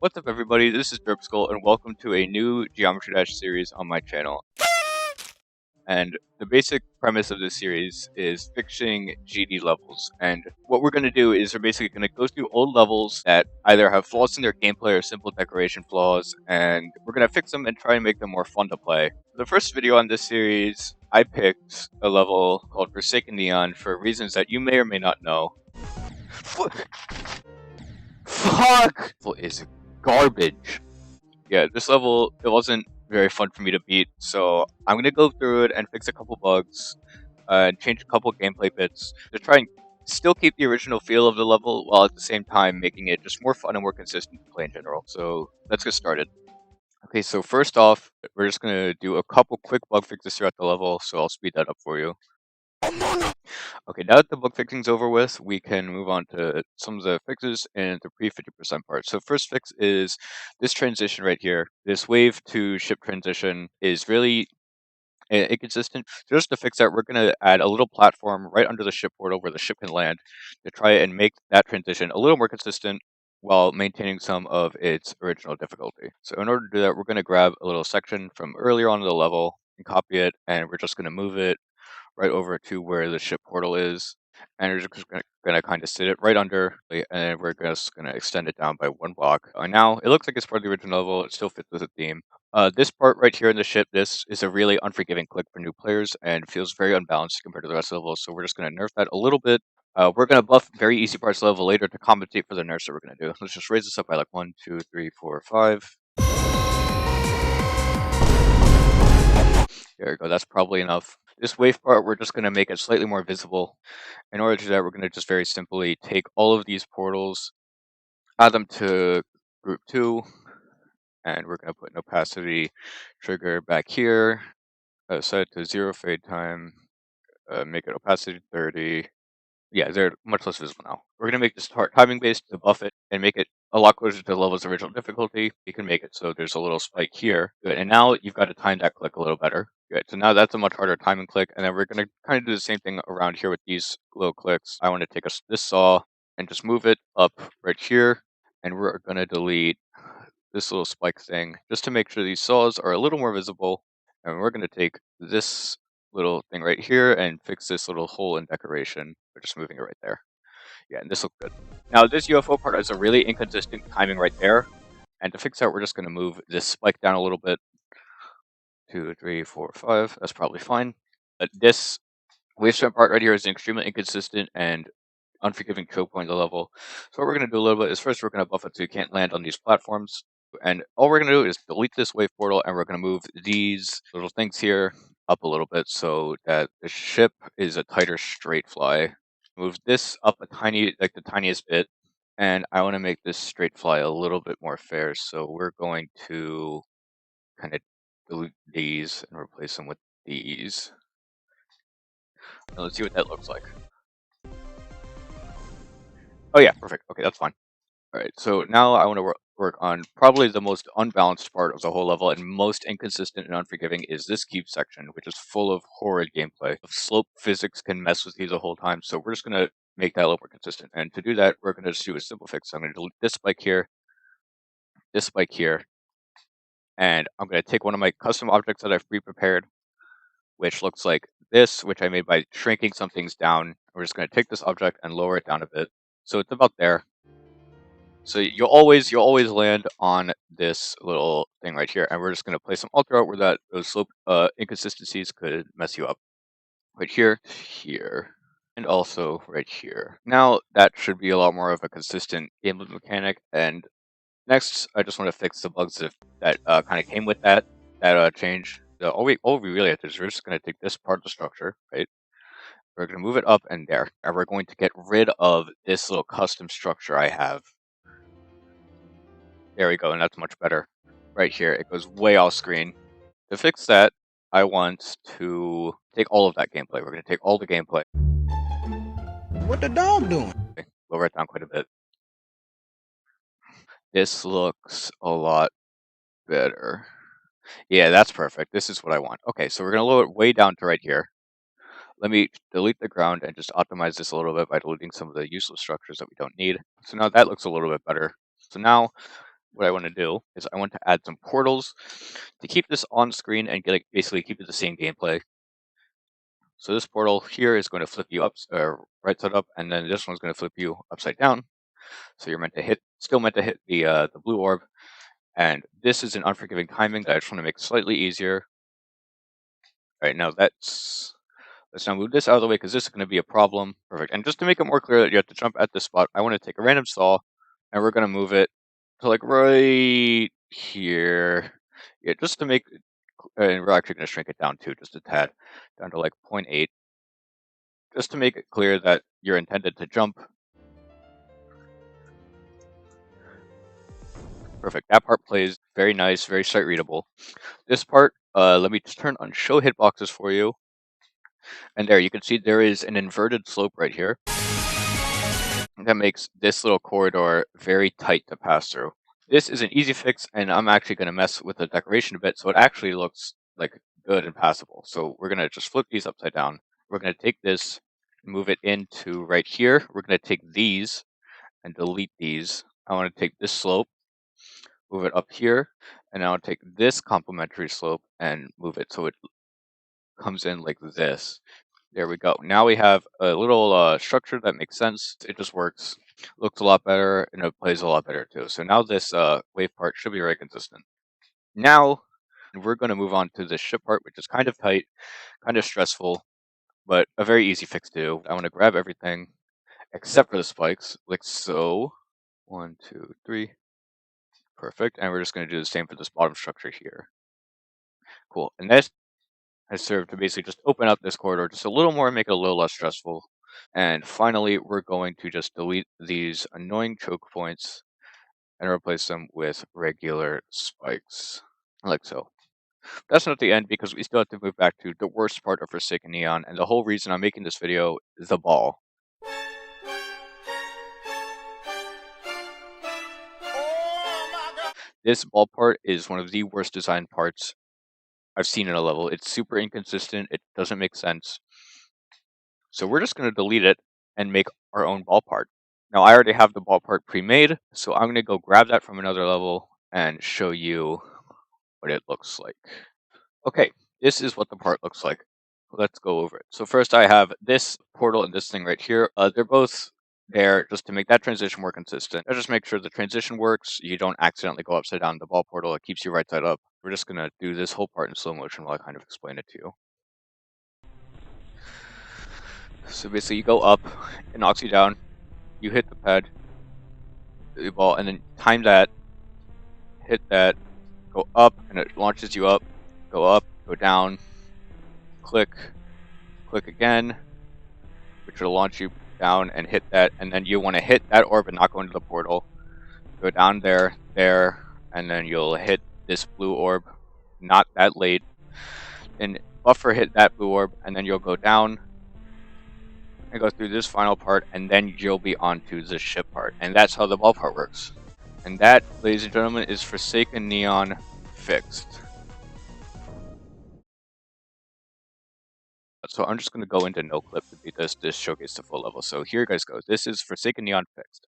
What's up everybody, this is Derpskull and welcome to a new Geometry Dash series on my channel. And the basic premise of this series is fixing GD levels. And what we're going to do is we're basically going to go through old levels that either have flaws in their gameplay or simple decoration flaws, and we're going to fix them and try and make them more fun to play. The first video on this series, I picked a level called Forsaken Neon for reasons that you may or may not know. Fuck! Is garbage. Yeah, this level, it wasn't very fun for me to beat, so I'm going to go through it and fix a couple bugs, and change a couple gameplay bits to try and still keep the original feel of the level, while at the same time making it just more fun and more consistent to play in general. So let's get started. Okay, so first off, we're just going to do a couple quick bug fixes throughout the level, so I'll speed that up for you. Okay, now that the bug fixing's over with, we can move on to some of the fixes in the pre-50% part. So first fix is this transition right here. This wave to ship transition is really inconsistent. So just to fix that, we're going to add a little platform right under the ship portal where the ship can land to try and make that transition a little more consistent while maintaining some of its original difficulty. So in order to do that, we're going to grab a little section from earlier on in the level and copy it, and we're just going to move it right over to where the ship portal is, and we're just gonna kind of sit it right under, and then we're just gonna extend it down by one block. Now it looks like it's part of the original level. It still fits with the theme. This part right here in the ship, this is a really unforgiving click for new players and feels very unbalanced compared to the rest of the level. So we're just gonna nerf that a little bit. We're gonna buff very easy parts of the level later to compensate for the nerfs that we're gonna do. Let's just raise this up by like 1, 2, 3, 4, 5. There we go. That's probably enough. This wave part, we're just going to make it slightly more visible. In order to do that, we're going to just very simply take all of these portals, add them to group 2, and we're going to put an opacity trigger back here, set it to 0 fade time, make it opacity 30. Yeah, they're much less visible now. We're going to make this part timing based to buff it and make it a lot closer to the level's original difficulty. You can make it so there's a little spike here. Good. And now you've got to time that click a little better. Good. So now that's a much harder timing click. And then we're going to kind of do the same thing around here with these little clicks. I want to take this saw and just move it up right here. And we're going to delete this little spike thing just to make sure these saws are a little more visible. And we're going to take this little thing right here and fix this little hole in decoration. We're just moving it right there. Yeah, and this looks good. Now this UFO part is a really inconsistent timing right there. And to fix that, we're just going to move this spike down a little bit. 2, 3, 4, 5. That's probably fine. But this wave strength part right here is an extremely inconsistent and unforgiving choke point of the level. So what we're going to do a little bit is first we're going to buff it so you can't land on these platforms. And all we're going to do is delete this wave portal, and we're going to move these little things here up a little bit so that the ship is a tighter straight fly. Move this up a tiny, like the tiniest bit, and I want to make this straight fly a little bit more fair. So we're going to kind of delete these and replace them with these. And let's see what that looks like. Oh yeah, perfect. Okay, that's fine. Alright, so now I want to work on probably the most unbalanced part of the whole level and most inconsistent and unforgiving is this cube section, which is full of horrid gameplay. Slope physics can mess with you the whole time, so we're just going to make that a little more consistent. And to do that, we're going to just do a simple fix. I'm going to delete this spike here, and I'm going to take one of my custom objects that I've pre-prepared, which looks like this, which I made by shrinking some things down. We're just going to take this object and lower it down a bit. So it's about there. So you'll always land on this little thing right here, and we're just going to place some alter out where those slope inconsistencies could mess you up. Right here, and also right here. Now that should be a lot more of a consistent gameplay mechanic. And next, I just want to fix the bugs that kind of came with that change. All we really have to do is we're just going to take this part of the structure, right? We're going to move it up and there, and we're going to get rid of this little custom structure I have. There we go, and that's much better. Right here, it goes way off screen. To fix that, I want to take all of that gameplay. We're going to take all the gameplay. What the dog doing? Okay, lower it down quite a bit. This looks a lot better. Yeah, that's perfect. This is what I want. Okay, so we're going to lower it way down to right here. Let me delete the ground and just optimize this a little bit by deleting some of the useless structures that we don't need. So now that looks a little bit better. So now what I want to do is I want to add some portals to keep this on screen and basically keep it the same gameplay. So this portal here is going to flip you up, right side up, and then this one's going to flip you upside down. So you're still meant to hit the blue orb. And this is an unforgiving timing that I just want to make slightly easier. All right, now let's now move this out of the way because this is going to be a problem. Perfect. And just to make it more clear that you have to jump at this spot, I want to take a random saw, and we're going to move it to like right here. Yeah, just to make, and we're actually going to shrink it down too, just a tad, down to like 0.8. Just to make it clear that you're intended to jump. Perfect. That part plays very nice, very sight readable. This part, let me just turn on show hitboxes for you. And there, you can see there is an inverted slope right here. That makes this little corridor very tight to pass through. This is an easy fix, and I'm actually going to mess with the decoration a bit, so it actually looks like good and passable. So we're going to just flip these upside down. We're going to take this, move it into right here. We're going to take these and delete these. I want to take this slope, move it up here, and I want to take this complementary slope and move it so it comes in like this. There we go. Now we have a little structure that makes sense. It just works. Looks a lot better, and it plays a lot better too. So now this wave part should be very consistent. Now we're going to move on to the ship part, which is kind of tight, kind of stressful, but a very easy fix to do. I want to grab everything except for the spikes, like so. 1, 2, 3. Perfect. And we're just going to do the same for this bottom structure here. Cool. And this has served to basically just open up this corridor just a little more and make it a little less stressful. And finally, we're going to just delete these annoying choke points and replace them with regular spikes, like so. That's not the end, because we still have to move back to the worst part of Forsaken Neon, and the whole reason I'm making this video is the ball. This ball part is one of the worst designed parts I've seen in a level. It's super inconsistent, it doesn't make sense. So we're just going to delete it and make our own ball part. Now I already have the ball part pre-made, so I'm going to go grab that from another level and show you what it looks like. Okay, this is what the part looks like. Let's go over it. So first I have this portal and this thing right here. They're both there just to make that transition more consistent. I just make sure the transition works. You don't accidentally go upside down the ball portal. It keeps you right side up. We're just going to do this whole part in slow motion while I kind of explain it to you. So basically you go up, it knocks you down, you hit the pad, the ball, and then time that, hit that, go up, and it launches you up, go down, click again, which will launch you down and hit that, and then you want to hit that orb and not go into the portal. Go down there, and then you'll hit this blue orb, not that late, and buffer hit that blue orb, and then you'll go down and go through this final part, and then you'll be onto the ship part. And that's how the ball part works. And that, ladies and gentlemen, is Forsaken Neon fixed. So I'm just going to go into no clip to beat this showcase to full level. So here guys goes. This is Forsaken Neon fixed.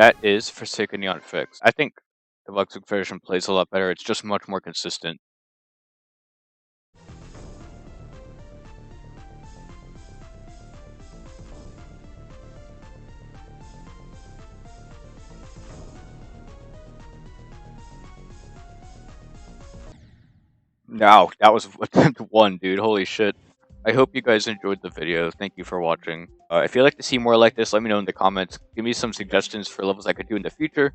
that is Forsaken Neon Fix. I think the Deluxe version plays a lot better. It's just much more consistent. Now, that was attempt 1, dude. Holy shit. I hope you guys enjoyed the video. Thank you for watching. If you'd like to see more like this, let me know in the comments. Give me some suggestions for levels I could do in the future.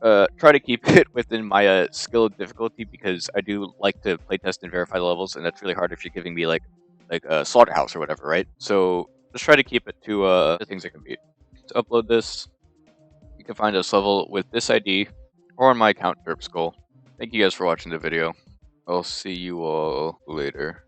Try to keep it within my skill difficulty, because I do like to playtest and verify the levels, and that's really hard if you're giving me like a slaughterhouse or whatever, right? So just try to keep it to the things I can beat. To upload this, you can find this level with this ID or on my account Derpskull. Thank you guys for watching the video. I'll see you all later.